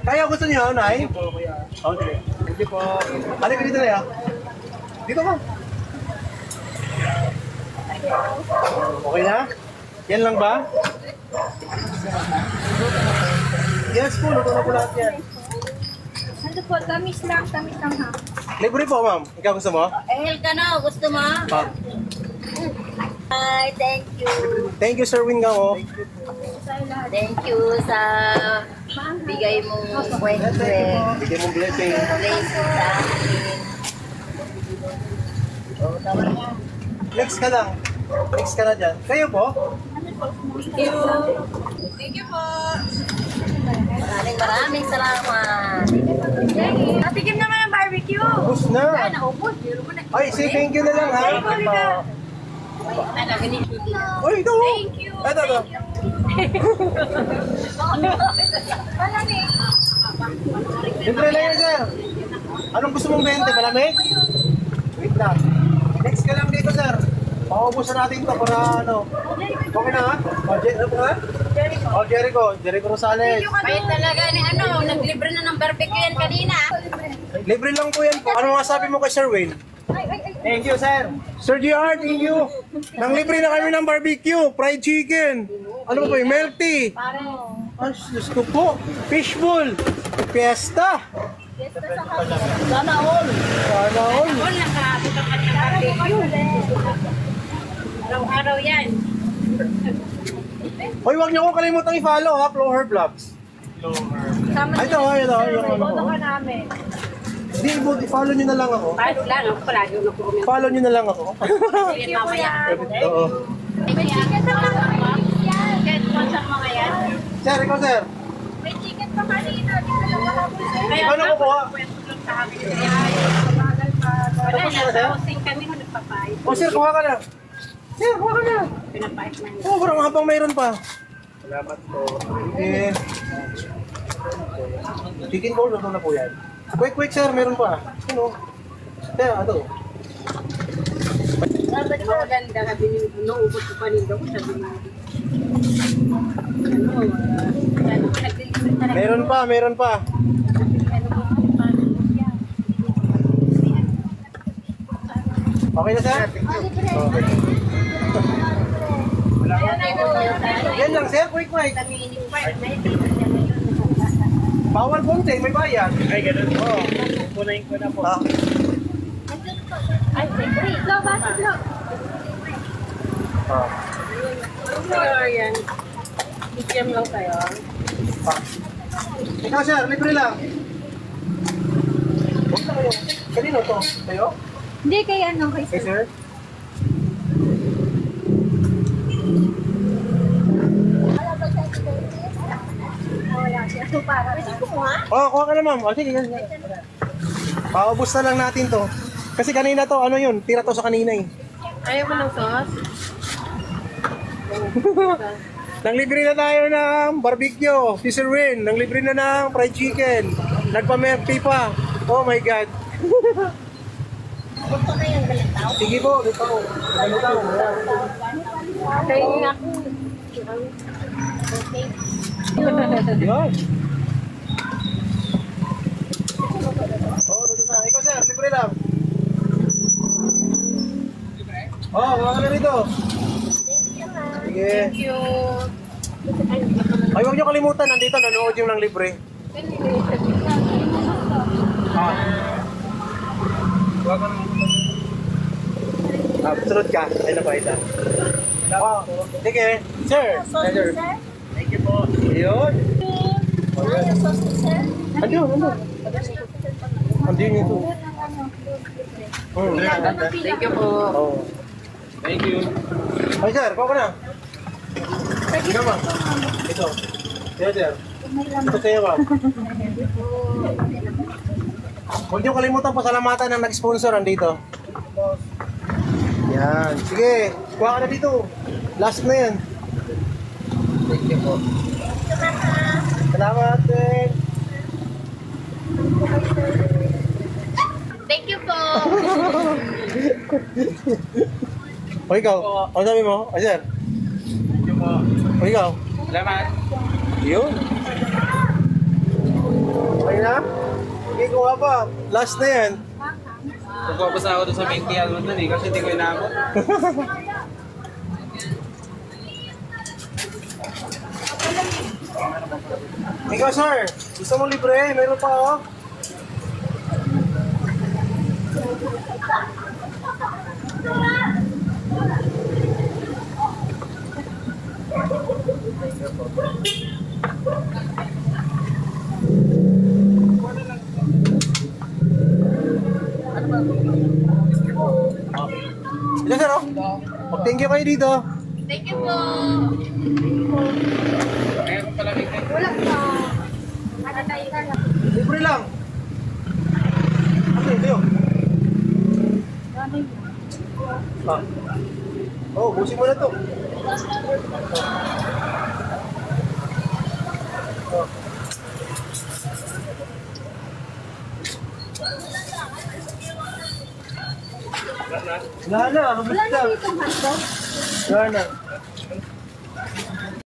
Kaya gusto niyo, Nay? Thank you po, kuya. Okay. Thank you po. Halika dito na ya. Dito mo. Okay na? Yan lang ba? Yes po, luto na po lahat yan. Ano po, tamis lang ha. Libre po, ma'am. Ikaw gusto mo? Ehel ka na, gusto mo? Ah. Hi, thank you. Thank you, Sir Win Gamo. Thank you sa bigay mong kwento. Bigay mong blessing. Blessing sa akin. Oh, tama na. Next ka lang. Next ka na dyan. Kayo po? Thank you. Thank you po. Maraming salamat. Natikim naman ang barbecue. Ubus na. Naubos. Ay, say thank you na lang, ha? Uy, ito. Thank you. Ito, ito. Malamig. Libre na yan, sir. Anong gusto mong 20? Malamig? Wait lang. Next ka lang dito, sir. Paubusan natin ito para ano. Okay na, ha? Ano po, ha? Jericho. Jericho Rosales. Kaya talaga ni ano, naglibre na ng barbecue yan kanina. Libre lang po yan po. Ano masabi mo kay Sir Wayne? Thank you, sir. Sir GR, thank you. Nang libre na kami ng barbecue, fried chicken. Ano po yung milk tea? Ay, Diyos ko po. Fishbowl. Fiesta. Sana all. Sana all. All nakaabot ang kanyang barbecue. Araw-araw yan. Hoy, huwag niyo akong kalimutang i-follow, ha? Flower Vlogs. Ay, ito, ito. Yung ano ko. namin. Hindi, i-follow niyo na lang ako. Paano lang, ako palagi nag-comment. Follow niyo na lang ako. Thank you, kuya. Oo. May chicken pa lang mga yan. Sponsor mo ngayon. Sir, ikaw, sir. May chicken pa kanina. Kaya Paano kukuha? Wala na, hosting kami kung nagpapayos. O, sir, kuha ka na. Sir, kuha ka na. Pinapayos na yun. Oo, parang habang mayroon pa. Salamat po. Okay. Chicken bowl, luto na po yan. Quick, sir, meron pa. Ano? Sir, ito. Dapat ko maganda ka din yung naubos ko paninda ko sabi mo. Meron pa. Okay na, sir? Okay. Yan lang, sir. Quick. Bawal konti, may bayad. Ay, ganun. Oo. Punayin ko na po. Ha? Ay, wait. Lo, basta lo. Ah. Sure yan. Bigyan lang tayo. Ikaw, sir, libre lang. Huwag na kayo. Kanino to? Kayo? Hindi, kay ano, kay Hey, sir? Wala siya. So, para. Pwede ko ha? Oh, kuha ka na, ma'am. O, sige. Paubos na lang natin to. Kasi kanina to, ano yun? Tira to sa kanina eh. Ayaw mo ng sauce? Nanglibre na tayo ng barbecue, si Sir Win. Nanglibre na ng fried chicken. Nagpa-merty pa. Oh my God. Gusto na yung galitaw? Sige po, dito po. Galitaw. Kaya nga. Yan. Oh, dito na. Ikaw, sir, libre lang. Oh, mga ka na rito. Sige. Thank you. Ay, huwag niyo kalimutan. Nandito, nanood yung ng libre. Sunod ka. Ay, napahita. Oh, sige. Sir. Sir. Thank you po. Ayun. Ayaw sauce ni sir? Andun. Andun ito. Thank you po. Oh. Thank you. Ay, sir. Kuha ka na. Ito, ma'am. Ito. Sir. Ito sa'yo, ma'am. Huwag niyo kalimutan pasalamatan ng nag-sponsor andito. Yan. Sige. Kuha ka na dito. Last na yan. Thank you po. Salamat, sir. Thank you po. O ikaw, ano sabi mo? Ay, sir. Thank you po. O ikaw. Salamat. Yun. na? Sige ko nga pa. Last na yan. Magpapasa ako doon sa main kaya naman doon eh, kasi hindi ko inaabot. Ikaw sir, gusto mo libre? Meron pa oh. Ito sir oh. Thank you kayo dito. Thank you po. Meron pala rin. Wala pa. Ano tayo na? Libre lang. Ano ito yun? Ah. Oh, busin mo na to. Oh. Wala na, Wala na ditong hotdog. Wala na.